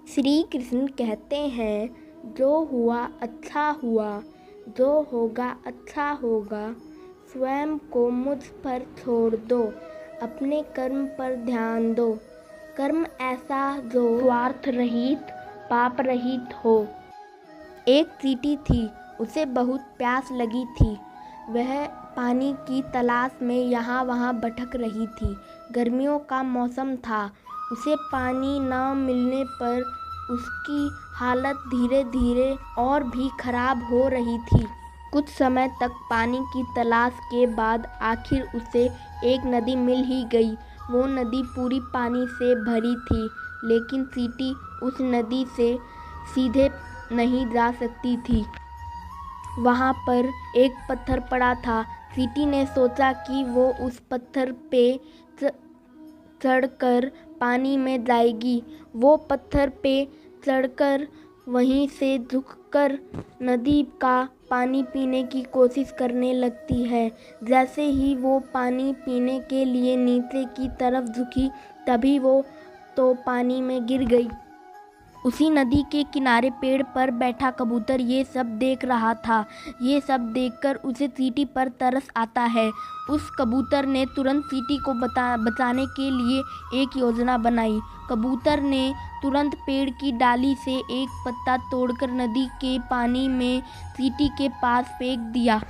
श्री कृष्ण कहते हैं, जो हुआ अच्छा हुआ, जो होगा अच्छा होगा। स्वयं को मुझ पर छोड़ दो, अपने कर्म पर ध्यान दो। कर्म ऐसा जो स्वार्थ रहित, पाप रहित हो। एक चींटी थी, उसे बहुत प्यास लगी थी। वह पानी की तलाश में यहाँ वहाँ भटक रही थी। गर्मियों का मौसम था। उसे पानी न मिलने पर उसकी हालत धीरे धीरे और भी खराब हो रही थी। कुछ समय तक पानी की तलाश के बाद आखिर उसे एक नदी मिल ही गई। वो नदी पूरी पानी से भरी थी, लेकिन चींटी उस नदी से सीधे नहीं जा सकती थी। वहाँ पर एक पत्थर पड़ा था। चींटी ने सोचा कि वो उस पत्थर पे चढ़कर पानी में जाएगी। वो पत्थर पे चढ़कर वहीं से झुककर नदी का पानी पीने की कोशिश करने लगती है। जैसे ही वो पानी पीने के लिए नीचे की तरफ झुकी, तभी वो तो पानी में गिर गई। उसी नदी के किनारे पेड़ पर बैठा कबूतर ये सब देख रहा था। ये सब देखकर उसे चींटी पर तरस आता है। उस कबूतर ने तुरंत चींटी को बचाने के लिए एक योजना बनाई। कबूतर ने तुरंत पेड़ की डाली से एक पत्ता तोड़कर नदी के पानी में चींटी के पास फेंक दिया।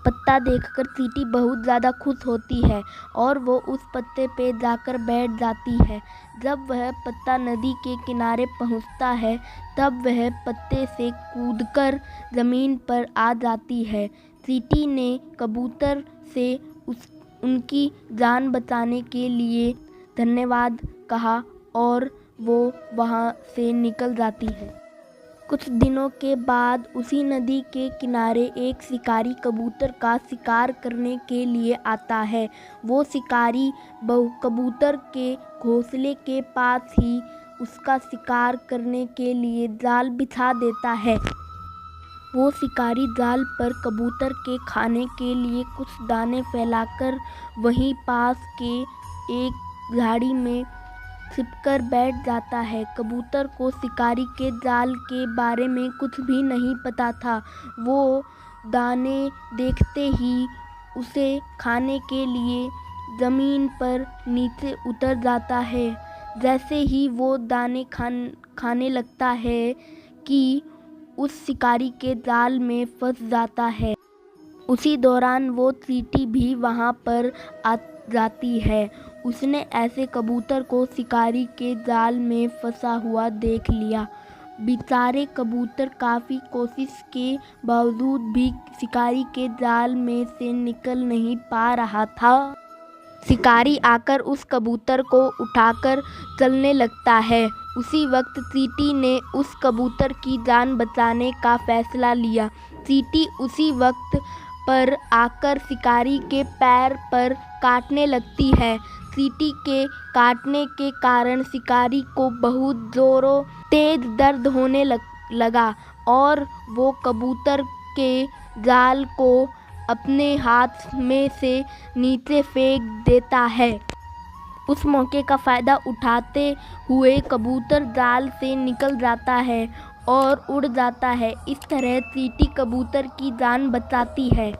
पत्ता देखकर चींटी बहुत ज़्यादा खुश होती है और वो उस पत्ते पे जाकर बैठ जाती है। जब वह पत्ता नदी के किनारे पहुंचता है, तब वह पत्ते से कूदकर ज़मीन पर आ जाती है। चींटी ने कबूतर से उनकी जान बचाने के लिए धन्यवाद कहा और वो वहाँ से निकल जाती है। कुछ दिनों के बाद उसी नदी के किनारे एक शिकारी कबूतर का शिकार करने के लिए आता है। वो शिकारी कबूतर के घोंसले के पास ही उसका शिकार करने के लिए जाल बिछा देता है। वो शिकारी जाल पर कबूतर के खाने के लिए कुछ दाने फैलाकर वहीं पास के एक झाड़ी में छिपकर बैठ जाता है। कबूतर को शिकारी के जाल के बारे में कुछ भी नहीं पता था। वो दाने देखते ही उसे खाने के लिए ज़मीन पर नीचे उतर जाता है। जैसे ही वो दाने खाने लगता है कि उस शिकारी के जाल में फंस जाता है। उसी दौरान वो चींटी भी वहाँ पर आ जाती है। उसने ऐसे कबूतर को शिकारी के जाल में फंसा हुआ देख लिया। बेचारे कबूतर काफ़ी कोशिश के बावजूद भी शिकारी के जाल में से निकल नहीं पा रहा था। शिकारी आकर उस कबूतर को उठाकर चलने लगता है। उसी वक्त चींटी ने उस कबूतर की जान बचाने का फैसला लिया। चींटी उसी वक्त पर आकर शिकारी के पैर पर काटने लगती है। चींटी के काटने के कारण शिकारी को बहुत जोरों तेज दर्द होने लगा और वो कबूतर के जाल को अपने हाथ में से नीचे फेंक देता है। उस मौके का फ़ायदा उठाते हुए कबूतर जाल से निकल जाता है और उड़ जाता है। इस तरह चींटी कबूतर की जान बचाती है।